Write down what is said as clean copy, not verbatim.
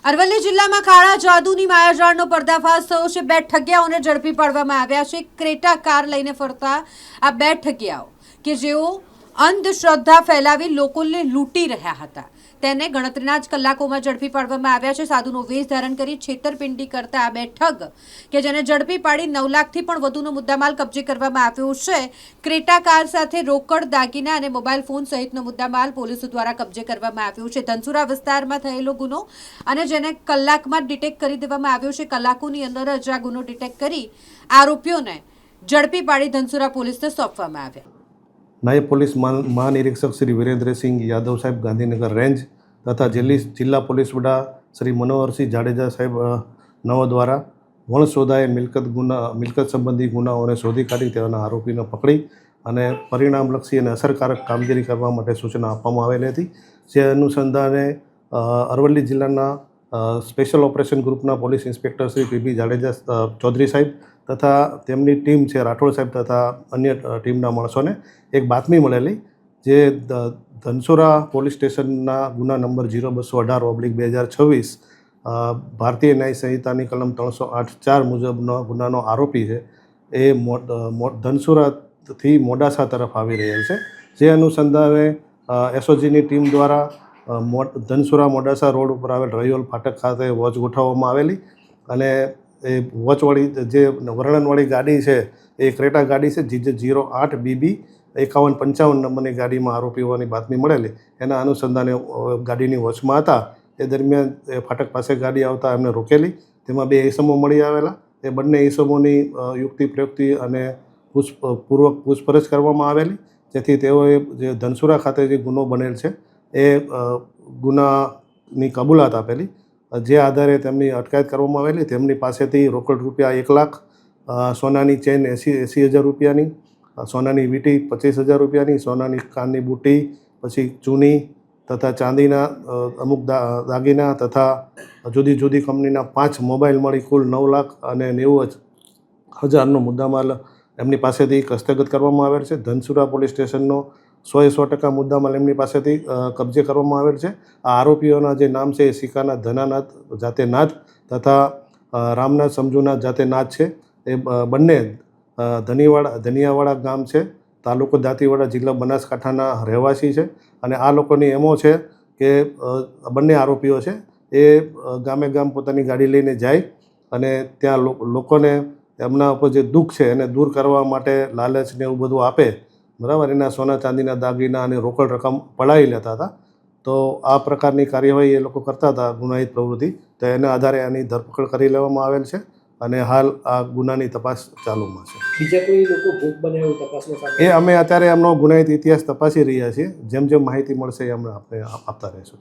અરવલ્લી જિલ્લામાં કાળા જાદુની માયાજાળનો પર્દાફાશ થયો છે। બે ઠગિયાઓને ઝડપી પાડવામાં આવ્યા છે। ક્રેટા કાર લઈને ફરતા આ બે ઠગિયાઓ કે જેઓ અંધશ્રદ્ધા ફેલાવી લોકોને લૂંટી રહ્યા હતા તેને ગણતરીના જ કલાકોમાં ઝડપી પાડવામાં આવ્યા છે। સાધુનો વેશ ધારણ કરી છેતરપિંડી કરતા આ બે ઠગ કે જેને ઝડપી પાડી 9 લાખથી પણ વધુનો મુદ્દામાલ કબજે કરવામાં આવ્યો છે। ક્રેટા કાર સાથે રોકડ, દાગીના અને મોબાઈલ ફોન સહિતનો મુદ્દામાલ પોલીસ દ્વારા કબજે કરવામાં આવ્યો છે। ધનસુરા વિસ્તારમાં થયેલો ગુનો અને જેને કલાકમાં ડિટેક્ટ કરી દેવામાં આવ્યો છે। કલાકોની અંદર જ આ ગુનો ડિટેક્ટ કરી આરોપીઓને ઝડપી પાડી ધનસુરા પોલીસને સોંપવામાં આવ્યા। નાયબ પોલીસ મહાનિરીક્ષક શ્રી વીરેન્દ્રસિંહ યાદવ સાહેબ ગાંધીનગર રેન્જ તથા જિલ્લા પોલીસ વડા શ્રી મનોહરસિંહ જાડેજા સાહેબ નવ દ્વારા વણસોદાએ મિલકત સંબંધી ગુનાઓને શોધી કાઢી તેના આરોપીને પકડી અને પરિણામલક્ષી અને અસરકારક કામગીરી કરવા માટે સૂચના આપવામાં આવેલી હતી। જે અનુસંધાને અરવલ્લી જિલ્લાના સ્પેશિયલ ઓપરેશન ગ્રુપના police inspector Shri PB Jadeja Chaudhary સાહેબ તથા તેમની ટીમ છે રાઠોડ સાહેબ તથા અન્ય ટીમના માણસોને એક બાતમી મળેલી જે ધનસુરા પોલીસ સ્ટેશનના ગુના નંબર 0218/2026 ભારતીય ન્યાય સંહિતાની કલમ 308(4) મુજબનો ગુનાનો આરોપી છે એ ધનસુરાથી મોડાસા તરફ આવી રહેલ છે। જે અનુસંધાને એસઓજીની ટીમ દ્વારા ધનસુરા મોડાસા રોડ ઉપર આવેલ રૈયોલ ફાટક ખાતે વોચ ગોઠવવામાં આવેલી અને એ વોચવાળી જે વર્ણનવાળી ગાડી છે એ ક્રેટા ગાડી છે GJ08BB 5155 નંબરની ગાડીમાં આરોપી હોવાની બાતમી મળેલી। એના અનુસંધાને ગાડીની વોચમાં હતા એ દરમિયાન ફાટક પાસે ગાડી આવતા એમને રોકેલી। તેમાં બે ઈસમો મળી આવેલા। એ બંને ઈસમોની યુક્તિ પ્રયુક્તિ અને પૂર્વક પૂછપરછ કરવામાં આવેલી જેથી તેઓએ જે ધનસુરા ખાતે જે ગુનો બનેલ છે એ ગુનાની કબૂલાત આપેલી। જે આધારે તેમની અટકાયત કરવામાં આવેલી। તેમની પાસેથી રોકડ રૂપિયા 1 લાખ, સોનાની ચેન 80,000 રૂપિયાની, સોનાની વીંટી 25,000 રૂપિયાની, સોનાની કાનની બુટ્ટી, પછી ચૂની તથા ચાંદીના અમુક દાગીના તથા જુદી જુદી કંપનીના 5 મોબાઈલ મળી કુલ 9 લાખ અને 90,000નો મુદ્દામાલ એમની પાસેથી હસ્તગત કરવામાં આવેલ છે। ધનસુરા પોલીસ સ્ટેશનનો 100% મુદ્દામાલ એમની પાસેથી કબજે કરવામાં આવેલ છે। આ આરોપીઓના જે નામ છે એ સિકાના ધનાનાથ જાતે નાથ તથા રામનાથ સમજુનાથ જાતે નાથ છે। એ બંને ધનિયાવાડા ગામ છે, તાલુકો દાંતીવાડા, જિલ્લા બનાસકાંઠાના રહેવાસી છે અને આ લોકોની એમો છે કે બંને આરોપીઓ છે એ ગામે ગામ પોતાની ગાડી લઈને જાય અને ત્યાં લોકોને એમના ઉપર જે દુઃખ છે એને દૂર કરવા માટે લાલચ ને એવું બધું આપે, બરાબર, એના સોના ચાંદીના દાગીના અને રોકડ રકમ પડાવી લેતા હતા। તો આ પ્રકારની કાર્યવાહી એ લોકો કરતા હતા ગુનાહિત પ્રવૃત્તિ, તો એના આધારે આની ધરપકડ કરી લેવામાં આવેલ છે અને હાલ આ ગુનાની તપાસ ચાલુમાં છે। બીજા કોઈ લોકો ભોગ બને એવું તપાસમાં એ અમે અત્યારે એમનો ગુનાહિત ઇતિહાસ તપાસી રહ્યા છીએ। જેમ જેમ માહિતી મળશે એ અમે આપણે આપતા રહીશું।